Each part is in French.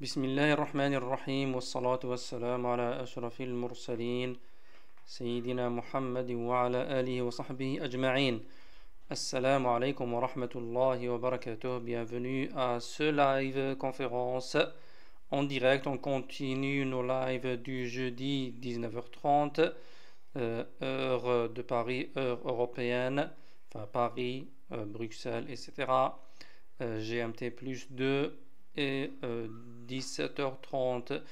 بسم الله الرحمن الرحيم والصلاة والسلام على أشرف المرسلين سيدنا محمد وعلى آله وصحبه أجمعين. Assalamu alaikum wa rahmatullahi wa barakatuh. Bienvenue à ce live conférence en direct. On continue nos lives du jeudi 19h30, heure de Paris, heure européenne, enfin Paris, Bruxelles, etc. GMT plus 2 et 17h30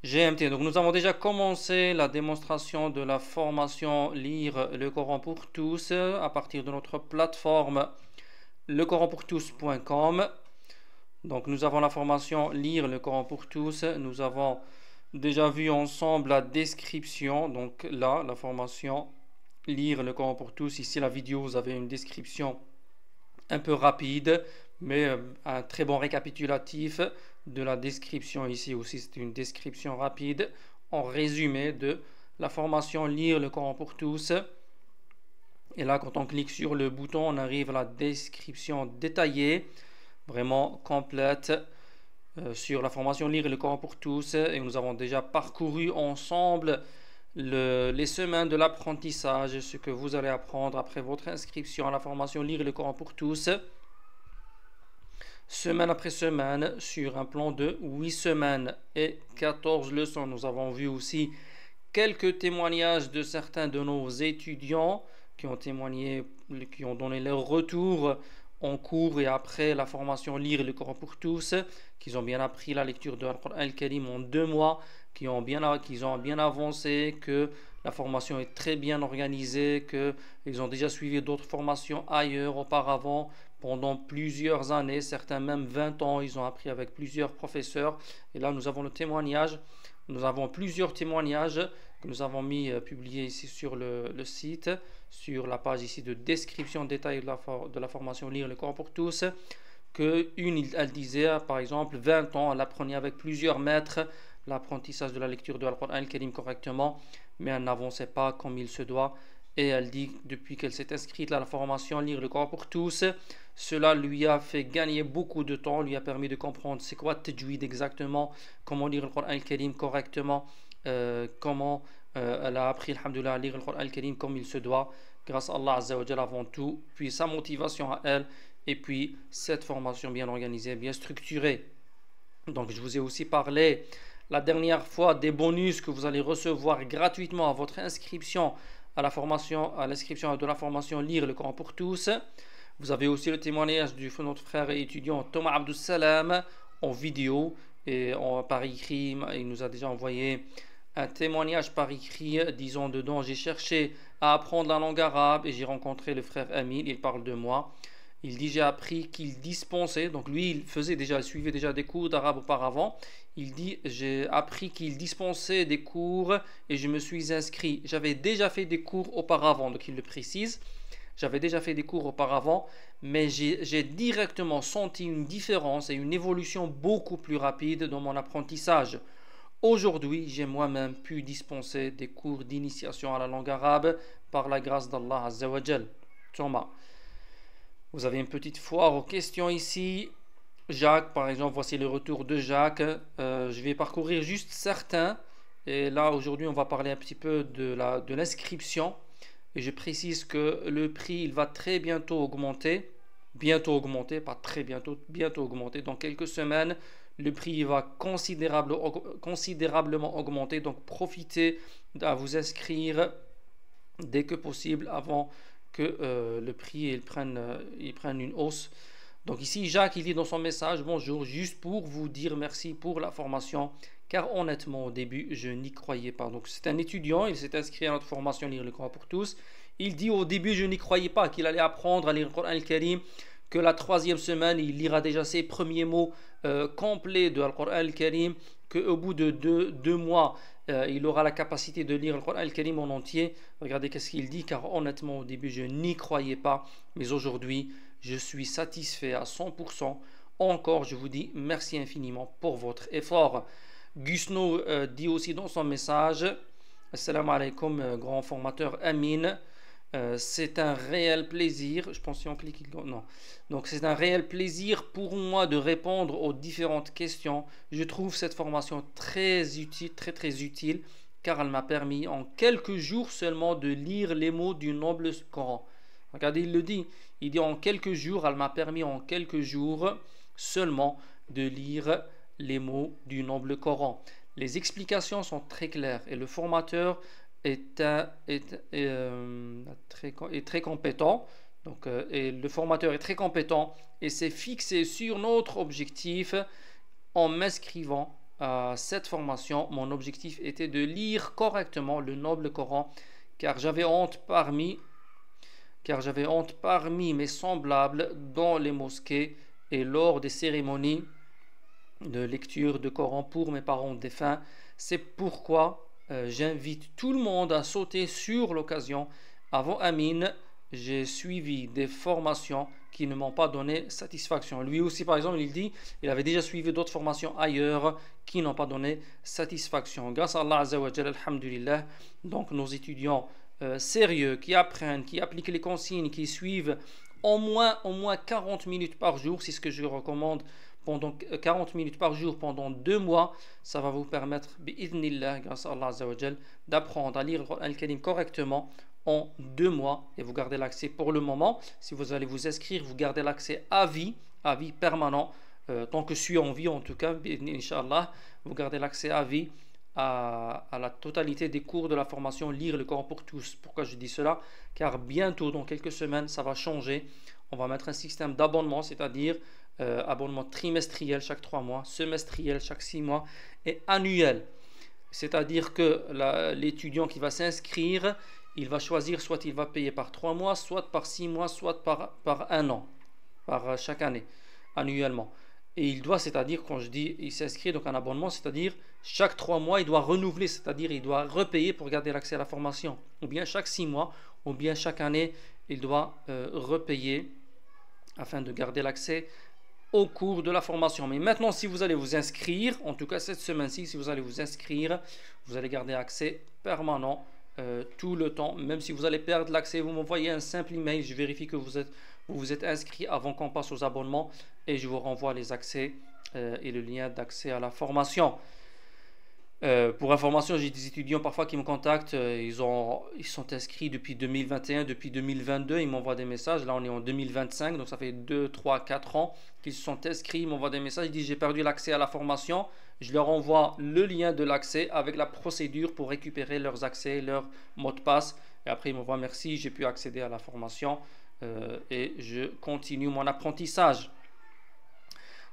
GMT. Donc nous avons déjà commencé la démonstration de la formation Lire le Coran pour tous à partir de notre plateforme lecoranpourtous.com. Donc nous avons la formation Lire le Coran pour tous. Nous avons déjà vu ensemble la description. Donc là, la formation Lire le Coran pour tous. Ici la vidéo, vous avez une description un peu rapide, mais un très bon récapitulatif de la description. Ici aussi c'est une description rapide en résumé de la formation Lire le Coran pour tous. Et là, quand on clique sur le bouton, on arrive à la description détaillée, vraiment complète, sur la formation Lire le Coran pour tous. Et nous avons déjà parcouru ensemble les semaines de l'apprentissage, ce que vous allez apprendre après votre inscription à la formation Lire le Coran pour tous, semaine après semaine, sur un plan de 8 semaines et 14 leçons. Nous avons vu aussi quelques témoignages de certains de nos étudiants qui ont témoigné, qui ont donné leur retour en cours et après la formation Lire le Coran pour tous, qu'ils ont bien appris la lecture de Al-Qur'an al-Karim en 2 mois, qu'ils ont bien avancé, que la formation est très bien organisée, qu'ils ont déjà suivi d'autres formations ailleurs auparavant pendant plusieurs années, certains même 20 ans, ils ont appris avec plusieurs professeurs. Et là nous avons le témoignage, nous avons plusieurs témoignages que nous avons publiés ici sur le site, sur la page ici de description détaillée de la formation Lire le Coran pour tous, elle disait par exemple 20 ans, elle apprenait avec plusieurs maîtres l'apprentissage de la lecture de Al-Qur'an al-Karim correctement, mais elle n'avançait pas comme il se doit. Et elle dit depuis qu'elle s'est inscrite à la formation Lire le Coran pour tous, cela lui a fait gagner beaucoup de temps, lui a permis de comprendre c'est quoi tajwid exactement, comment lire le Coran al-Karim correctement, comment elle a appris alhamdoulilah à lire le Coran al-Karim comme il se doit, grâce à Allah Azza wa Jalla avant tout, puis sa motivation à elle, et puis cette formation bien organisée, bien structurée. Donc je vous ai aussi parlé la dernière fois des bonus que vous allez recevoir gratuitement à votre inscription à la formation, à l'inscription de la formation Lire le Coran pour tous. Vous avez aussi le témoignage de notre frère et étudiant Thomas Abdou Salam en vidéo et par écrit. Il nous a déjà envoyé un témoignage par écrit disant dedans: j'ai cherché à apprendre la langue arabe et j'ai rencontré le frère Amin, il parle de moi. Il dit j'ai appris qu'il dispensait, donc lui il suivait déjà des cours d'arabe auparavant. Il dit j'ai appris qu'il dispensait des cours et je me suis inscrit. J'avais déjà fait des cours auparavant, donc il le précise. J'avais déjà fait des cours auparavant, mais j'ai directement senti une différence et une évolution beaucoup plus rapide dans mon apprentissage. Aujourd'hui, j'ai moi-même pu dispenser des cours d'initiation à la langue arabe par la grâce d'Allah Azza wa Jal. Thomas. Vous avez une petite foire aux questions ici. Jacques, par exemple, voici le retour de Jacques. Je vais parcourir juste certains. Et là, aujourd'hui, on va parler un petit peu de l'inscription. Et je précise que le prix, il va très bientôt augmenter. Bientôt augmenter, pas très bientôt, bientôt augmenter. Dans quelques semaines, le prix va considérablement augmenter. Donc, profitez à vous inscrire dès que possible avant que le prix prenne une hausse. Donc ici Jacques il dit dans son message: bonjour, juste pour vous dire merci pour la formation, car honnêtement au début je n'y croyais pas. Donc c'est un étudiant, il s'est inscrit à notre formation Lire le Coran pour tous. Il dit au début je n'y croyais pas qu'il allait apprendre à lire le Coran al-Karim, que la 3e semaine il lira déjà ses premiers mots complets de Al-Qur'an al-Karim, qu'au bout de deux mois il aura la capacité de lire le Qur'an al-Karim en entier. Regardez qu'est-ce qu'il dit: car honnêtement au début je n'y croyais pas, mais aujourd'hui je suis satisfait à 100%. Encore je vous dis merci infiniment pour votre effort. Gusno dit aussi dans son message: Assalamu alaikum grand formateur Amin, C'est un réel plaisir. Je pense si on clique, non. Donc c'est un réel plaisir pour moi de répondre aux différentes questions. Je trouve cette formation très utile, très utile, car elle m'a permis en quelques jours seulement de lire les mots du noble Coran. Regardez, il le dit. Il dit en quelques jours, elle m'a permis en quelques jours seulement de lire les mots du noble Coran. Les explications sont très claires et le formateur est très compétent. Donc, et le formateur est très compétent et s'est fixé sur notre objectif en m'inscrivant à cette formation. Mon objectif était de lire correctement le noble Coran, car j'avais honte parmi mes semblables dans les mosquées et lors des cérémonies de lecture de Coran pour mes parents défunts. C'est pourquoi j'invite tout le monde à sauter sur l'occasion. Avant Amin, j'ai suivi des formations qui ne m'ont pas donné satisfaction. Lui aussi, par exemple, il dit il avait déjà suivi d'autres formations ailleurs qui n'ont pas donné satisfaction. Grâce à Allah Azza wa Jalla, alhamdulillah, donc nos étudiants sérieux, qui apprennent, qui appliquent les consignes, qui suivent au moins 40 minutes par jour, c'est ce que je recommande, pendant 40 minutes par jour pendant 2 mois, ça va vous permettre, bi'idhnillah, grâce à Allah Azza wa Jal, d'apprendre à lire Al-Karim correctement en 2 mois, et vous gardez l'accès pour le moment. Si vous allez vous inscrire, vous gardez l'accès à vie permanent, tant que je suis en vie en tout cas, Inch'Allah, vous gardez l'accès à vie à la totalité des cours de la formation Lire le Coran pour tous. Pourquoi je dis cela? Car bientôt, dans quelques semaines, ça va changer. On va mettre un système d'abonnement, c'est-à-dire abonnement trimestriel chaque 3 mois, semestriel chaque 6 mois et annuel. C'est-à-dire que l'étudiant qui va s'inscrire, il va choisir, soit il va payer par 3 mois, soit par 6 mois, soit par 1 an, par chaque année, annuellement. Et il doit, c'est-à-dire, quand je dis il s'inscrit, donc un abonnement, c'est-à-dire chaque 3 mois, il doit renouveler, c'est-à-dire il doit repayer pour garder l'accès à la formation. Ou bien chaque 6 mois, ou bien chaque année, il doit repayer afin de garder l'accès au cours de la formation. Mais maintenant, si vous allez vous inscrire, en tout cas cette semaine-ci, si vous allez vous inscrire, vous allez garder accès permanent tout le temps. Même si vous allez perdre l'accès, vous m'envoyez un simple email, je vérifie que vous vous êtes inscrit avant qu'on passe aux abonnements et je vous renvoie les accès et le lien d'accès à la formation. Pour information, j'ai des étudiants parfois qui me contactent, ils sont inscrits depuis 2021, depuis 2022, ils m'envoient des messages, là on est en 2025, donc ça fait 2, 3, 4 ans qu'ils se sont inscrits, ils m'envoient des messages, ils disent j'ai perdu l'accès à la formation, je leur envoie le lien de l'accès avec la procédure pour récupérer leurs accès, leurs mots de passe, et après ils m'envoient merci, j'ai pu accéder à la formation et je continue mon apprentissage.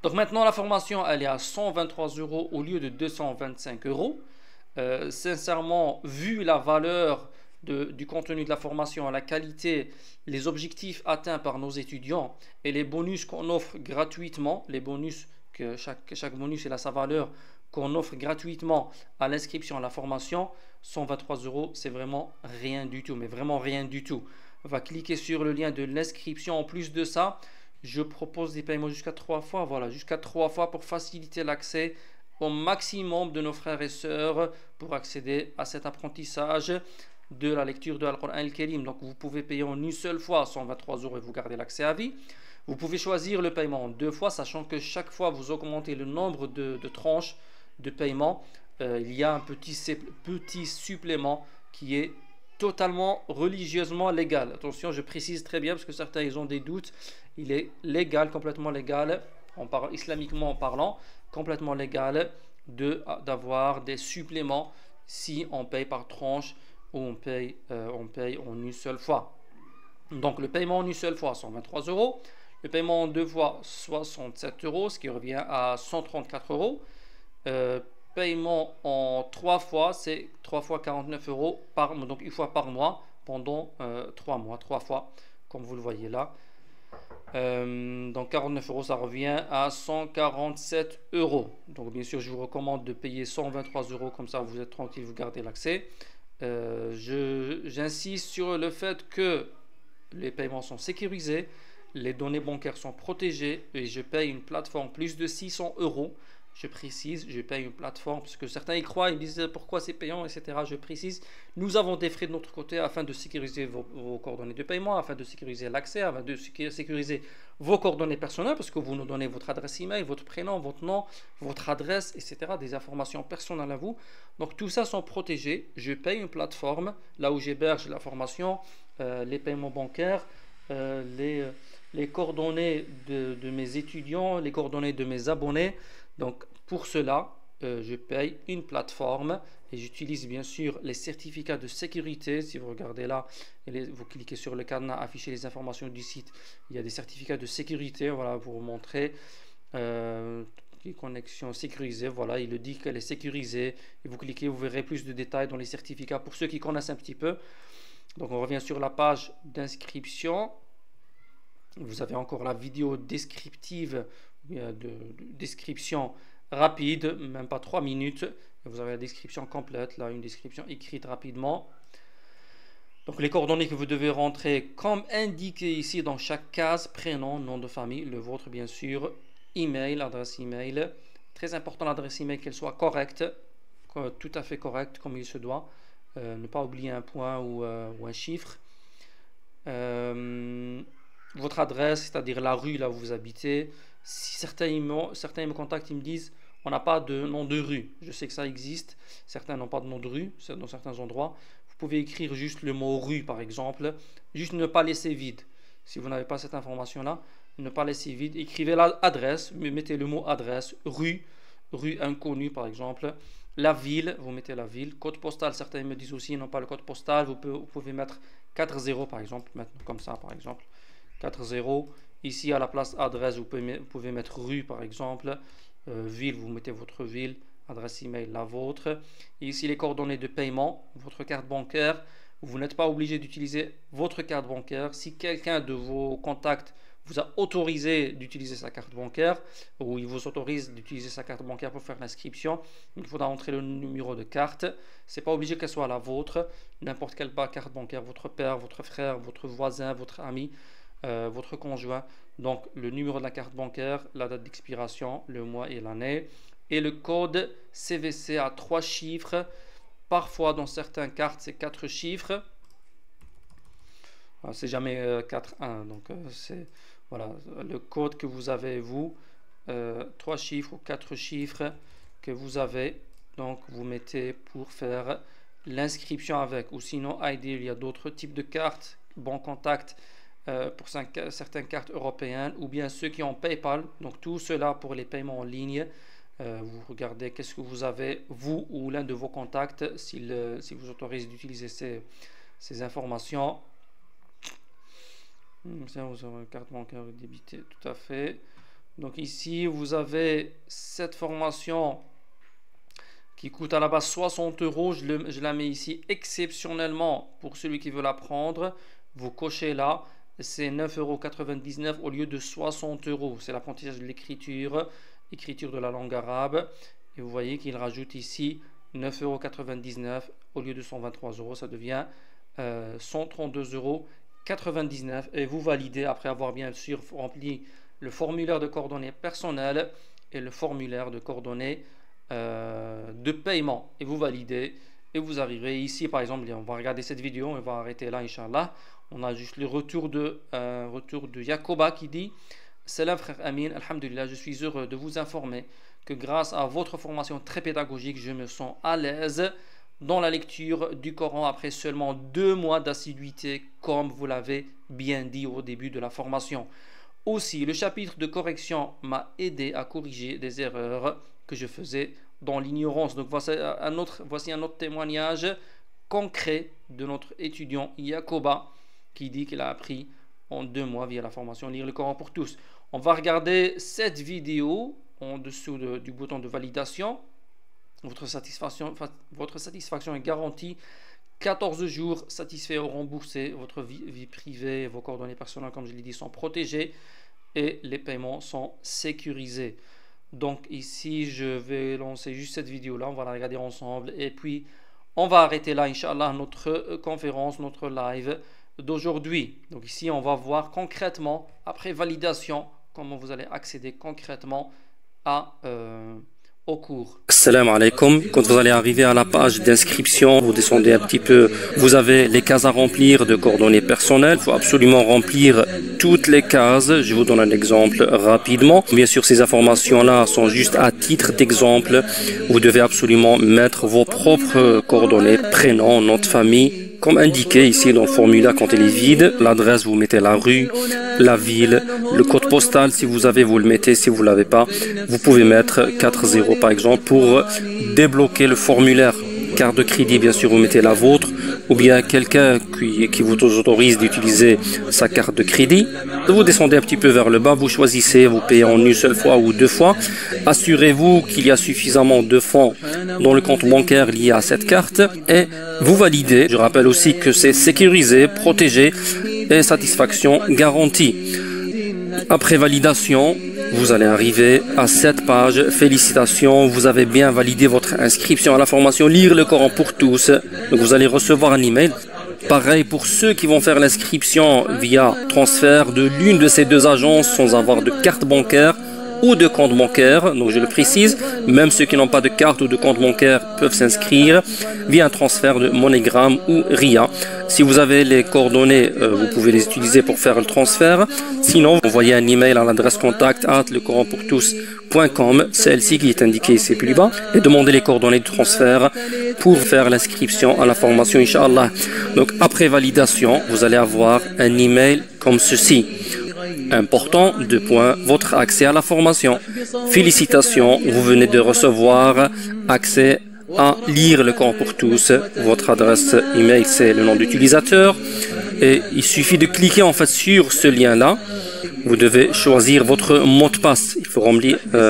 Donc maintenant la formation elle est à 123 € au lieu de 225 €. Sincèrement, vu la valeur du contenu de la formation, la qualité, les objectifs atteints par nos étudiants et les bonus qu'on offre gratuitement, les bonus que chaque bonus il a sa valeur qu'on offre gratuitement à l'inscription à la formation, 123 € c'est vraiment rien du tout, mais vraiment rien du tout. On va cliquer sur le lien de l'inscription. En plus de ça, je propose des paiements jusqu'à 3 fois, voilà, jusqu'à 3 fois pour faciliter l'accès au maximum de nos frères et sœurs pour accéder à cet apprentissage de la lecture de Al-Qur'an Al-Karim. Donc vous pouvez payer en une seule fois 123 € et vous gardez l'accès à vie. Vous pouvez choisir le paiement en 2 fois, sachant que chaque fois vous augmentez le nombre de tranches de paiement. Il y a un petit supplément qui est totalement religieusement légal. Attention, je précise très bien parce que certains ils ont des doutes. Il est légal, complètement légal, islamiquement en parlant, complètement légal d'avoir des suppléments si on paye par tranche ou on paye en une seule fois. Donc le paiement en une seule fois 123 €, le paiement en 2 fois 67 €, ce qui revient à 134 €. Paiement en 3 fois, c'est 3 fois 49 €, donc une fois par mois pendant 3 mois, 3 fois, comme vous le voyez là. Donc 49 €, ça revient à 147 €. Donc bien sûr, je vous recommande de payer 123 €, comme ça vous êtes tranquille, vous gardez l'accès. J'insiste sur le fait que les paiements sont sécurisés, les données bancaires sont protégées et je paye une plateforme plus de 600 €. je précise, je paye une plateforme, parce que certains y croient, ils me disent pourquoi c'est payant, etc. Je précise, nous avons des frais de notre côté afin de sécuriser vos coordonnées de paiement, afin de sécuriser l'accès, afin de sécuriser vos coordonnées personnelles, parce que vous nous donnez votre adresse email, votre prénom, votre nom, votre adresse, etc. Des informations personnelles à vous. Donc tout ça sont protégés. Je paye une plateforme, là où j'héberge la formation, les paiements bancaires, les coordonnées de mes étudiants, les coordonnées de mes abonnés. Donc pour cela, je paye une plateforme et j'utilise bien sûr les certificats de sécurité. Si vous regardez là, vous cliquez sur le cadenas, afficher les informations du site, il y a des certificats de sécurité, voilà, pour vous montrer. Connexion sécurisée, voilà, il le dit qu'elle est sécurisée, et vous cliquez, vous verrez plus de détails dans les certificats pour ceux qui connaissent un petit peu. Donc on revient sur la page d'inscription. Vous avez encore la vidéo descriptive, de description rapide, même pas 3 minutes. Vous avez la description complète, là une description écrite rapidement. Donc les coordonnées que vous devez rentrer comme indiqué ici dans chaque case: prénom, nom de famille, le vôtre bien sûr, email, adresse email. Très important l'adresse email, qu'elle soit correcte, tout à fait correcte comme il se doit. Ne pas oublier un point ou un chiffre. Votre adresse, c'est-à-dire la rue là où vous habitez. Si certains me contactent, ils me disent on n'a pas de nom de rue. Je sais que ça existe. Certains n'ont pas de nom de rue dans certains endroits. Vous pouvez écrire juste le mot rue par exemple. Juste ne pas laisser vide. Si vous n'avez pas cette information là, ne pas laisser vide. Écrivez l'adresse, mettez le mot adresse, rue inconnue par exemple. La ville, vous mettez la ville. Code postal, certains me disent aussi non pas le code postal. Vous pouvez mettre 40 par exemple, comme ça par exemple. 40. Ici à la place adresse, vous pouvez mettre rue par exemple. Ville, vous mettez votre ville. Adresse email, la vôtre. Et ici les coordonnées de paiement, votre carte bancaire. Vous n'êtes pas obligé d'utiliser votre carte bancaire. Si quelqu'un de vos contacts vous a autorisé d'utiliser sa carte bancaire, ou il vous autorise d'utiliser sa carte bancaire pour faire l'inscription, il faudra entrer le numéro de carte. C'est pas obligé qu'elle soit la vôtre. N'importe quelle carte bancaire, votre père, votre frère, votre voisin, votre ami, votre conjoint. Donc le numéro de la carte bancaire, la date d'expiration, le mois et l'année, et le code CVC à 3 chiffres. Parfois dans certaines cartes c'est 4 chiffres. C'est jamais 4-1. Donc c'est voilà le code que vous avez vous, 3 chiffres ou 4 chiffres que vous avez. Donc vous mettez pour faire l'inscription avec. Ou sinon il y a d'autres types de cartes, bon contact, pour certaines cartes européennes, ou bien ceux qui ont PayPal. Donc tout cela pour les paiements en ligne. Vous regardez qu'est-ce que vous avez, vous ou l'un de vos contacts, s'il vous autorise d'utiliser ces informations. Vous avez une carte bancaire débitée, tout à fait. Donc ici, vous avez cette formation qui coûte à la base 60 €. Je la mets ici exceptionnellement pour celui qui veut la prendre. Vous cochez là, c'est 9,99 € au lieu de 60 €. C'est l'apprentissage de l'écriture de la langue arabe. Et vous voyez qu'il rajoute ici 9,99 € au lieu de 123 €. Ça devient 132,99 € et vous validez après avoir bien sûr rempli le formulaire de coordonnées personnelles et le formulaire de coordonnées de paiement, et vous validez et vous arriverez ici. Par exemple, on va regarder cette vidéo, on va arrêter là Inch'Allah. On a juste le retour de Yacoba qui dit: Salam frère Amin, alhamdulillah, je suis heureux de vous informer que grâce à votre formation très pédagogique, je me sens à l'aise dans la lecture du Coran après seulement 2 mois d'assiduité, comme vous l'avez bien dit au début de la formation. Aussi, le chapitre de correction m'a aidé à corriger des erreurs que je faisais dans l'ignorance. Donc voici un autre témoignage concret de notre étudiant Yacoba qui dit qu'il a appris en 2 mois via la formation Lire le Coran pour tous. On va regarder cette vidéo en dessous du bouton de validation. Votre satisfaction est garantie. 14 jours satisfaits ou remboursés. Votre vie privée, vos coordonnées personnelles, comme je l'ai dit, sont protégées et les paiements sont sécurisés. Donc ici, je vais lancer juste cette vidéo-là. On va la regarder ensemble et puis on va arrêter là, Inch'Allah, notre conférence, notre live d'aujourd'hui. Donc ici, on va voir concrètement, après validation, comment vous allez accéder concrètement au cours. Salam alaikum. Quand vous allez arriver à la page d'inscription, vous descendez un petit peu. Vous avez les cases à remplir de coordonnées personnelles. Il faut absolument remplir toutes les cases. Je vous donne un exemple rapidement. Bien sûr, ces informations-là sont juste à titre d'exemple. Vous devez absolument mettre vos propres coordonnées, prénom, nom de famille, comme indiqué ici dans le formulaire quand il est vide. L'adresse, vous mettez la rue, la ville, le code postal, si vous avez, vous le mettez. Si vous ne l'avez pas, vous pouvez mettre 40 par exemple pour débloquer le formulaire. Carte de crédit, bien sûr, vous mettez la vôtre ou bien quelqu'un qui vous autorise d'utiliser sa carte de crédit. Vous descendez un petit peu vers le bas, vous choisissez, vous payez en une seule fois ou deux fois. Assurez-vous qu'il y a suffisamment de fonds dans le compte bancaire lié à cette carte et vous validez. Je rappelle aussi que c'est sécurisé, protégé et satisfaction garantie. Après validation, vous allez arriver à cette page. Félicitations, vous avez bien validé votre inscription à la formation Lire le Coran pour tous. Donc vous allez recevoir un email. Pareil pour ceux qui vont faire l'inscription via transfert de l'une de ces deux agences sans avoir de carte bancaire ou de compte bancaire. Donc je le précise, même ceux qui n'ont pas de carte ou de compte bancaire peuvent s'inscrire via un transfert de MoneyGram ou RIA. Si vous avez les coordonnées, vous pouvez les utiliser pour faire le transfert. Sinon, vous envoyez un email à l'adresse contact@lecoranpourtous.com, celle-ci qui est indiquée ici plus bas, et demandez les coordonnées de transfert pour faire l'inscription à la formation, Inch'Allah. Donc après validation, vous allez avoir un email comme ceci. Important, 2 points, votre accès à la formation. Félicitations, vous venez de recevoir accès à Lire le Coran pour tous. Votre adresse email, c'est le nom d'utilisateur. Et il suffit de cliquer en fait sur ce lien-là. Vous devez choisir votre mot de passe. Il faut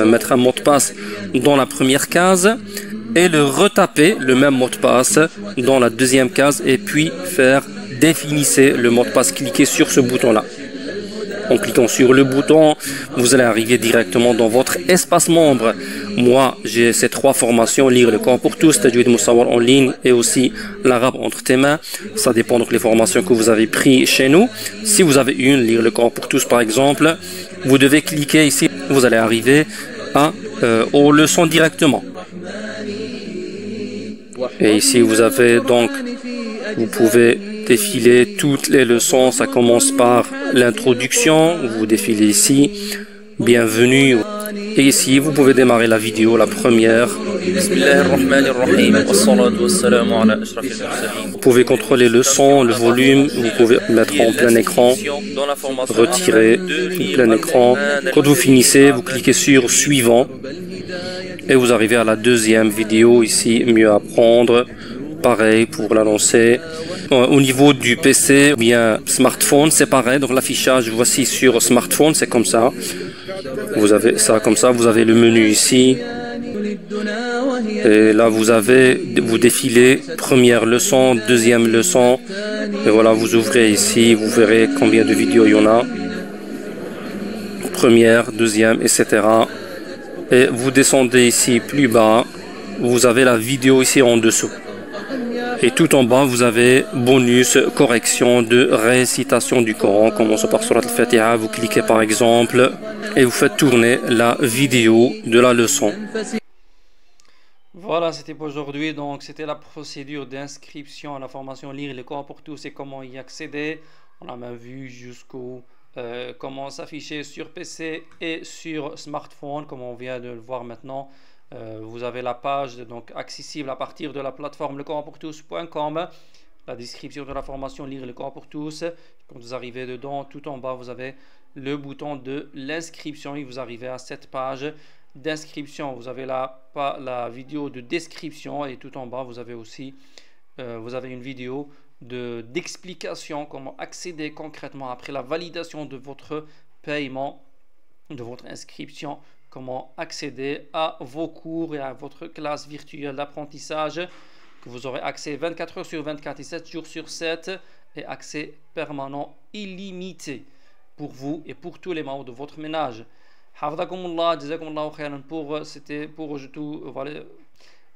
mettre un mot de passe dans la première case et le retaper, le même mot de passe, dans la deuxième case et puis faire définissez le mot de passe. Cliquez sur ce bouton-là. En cliquant sur le bouton, vous allez arriver directement dans votre espace membre. Moi, j'ai ces 3 formations, Lire le Coran pour tous, Tajwid Musawwar en ligne et aussi l'arabe entre tes mains. Ça dépend donc des formations que vous avez prises chez nous. Si vous avez une, Lire le Coran pour tous par exemple, vous devez cliquer ici. Vous allez arriver aux leçons directement. Et ici, vous avez donc, vous pouvez défiler toutes les leçons. Ça commence par l'introduction. Vous défilez ici. Bienvenue. Et ici, vous pouvez démarrer la vidéo, la première. Vous pouvez contrôler le son, le volume. Vous pouvez mettre en plein écran, retirer plein écran. Quand vous finissez, vous cliquez sur suivant. Et vous arrivez à la deuxième vidéo ici, mieux apprendre. Pareil pour l'annoncer. Au niveau du PC, ou bien smartphone, c'est pareil. Donc l'affichage, voici sur smartphone, c'est comme ça. Vous avez ça comme ça. Vous avez le menu ici. Et là, vous défilez première leçon, deuxième leçon. Et voilà, vous ouvrez ici. Vous verrez combien de vidéos il y en a. Première, deuxième, etc. Et vous descendez ici plus bas. Vous avez la vidéo ici en dessous. Et tout en bas, vous avez bonus, correction de récitation du Coran. Commençons par Surat al-Fatiha. Vous cliquez par exemple et vous faites tourner la vidéo de la leçon. Voilà, c'était pour aujourd'hui. Donc, c'était la procédure d'inscription à la formation Lire le Coran pour tous et comment y accéder. On a même vu jusqu'au comment s'afficher sur PC et sur smartphone, comme on vient de le voir maintenant. Vous avez la page donc accessible à partir de la plateforme lecoranpourtous.com, la description de la formation Lire le Coran pour tous. Quand vous arrivez dedans, tout en bas, vous avez le bouton de l'inscription et vous arrivez à cette page d'inscription. Vous avez la vidéo de description et tout en bas, vous avez aussi une vidéo d'explication comment accéder concrètement après la validation de votre paiement, de votre inscription, comment accéder à vos cours et à votre classe virtuelle d'apprentissage que vous aurez accès 24 heures sur 24 et 7 jours sur 7 et accès permanent illimité pour vous et pour tous les membres de votre ménage. Hafdakumullah, jazakumullahu khairan. C'était pour tout, voilà,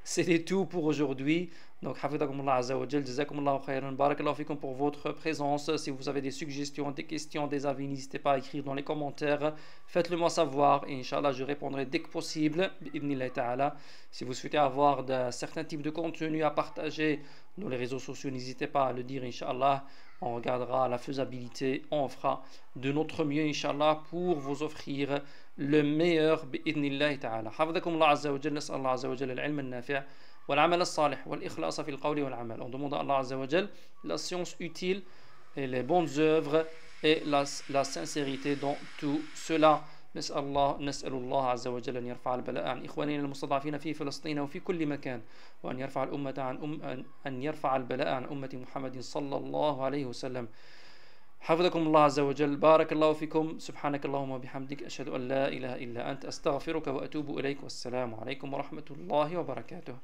c'était tout pour aujourd'hui. Donc, hafidhakumullah azza wa jal, jazakumullahu khairan, barakallahu fikum pour votre présence. Si vous avez des suggestions, des questions, des avis, n'hésitez pas à écrire dans les commentaires. Faites-le moi savoir et Inch'Allah, je répondrai dès que possible. Bi'idhnillah ta'ala. Si vous souhaitez avoir certains types de contenu à partager dans les réseaux sociaux, n'hésitez pas à le dire, Inch'Allah. On regardera la faisabilité, on fera de notre mieux, Inch'Allah, pour vous offrir le meilleur, bi'idhnillah ta'ala. Hafidhakumullah azza wa jal, nas'Allah azza wa jal al-ilm al-nafi' والعمل الصالح والإخلاص في القول والعمل. On demande à Allah Azza wa Jal la science utile et les bonnes œuvres et la sincérité dans tout cela. نسأل الله عز وجل أن يرفع البلاء عن إخواننا المستضعفين في فلسطين وفي كل مكان وأن يرفع أن يرفع البلاء عن أمة محمد صلى الله عليه وسلم. حفظكم الله عز وجل. بارك الله فيكم. سبحانك اللهم وبحمدك أشهد أن لا إله إلا أنت أستغفرك وأتوب إليك. والسلام عليكم ورحمة الله وبركاته.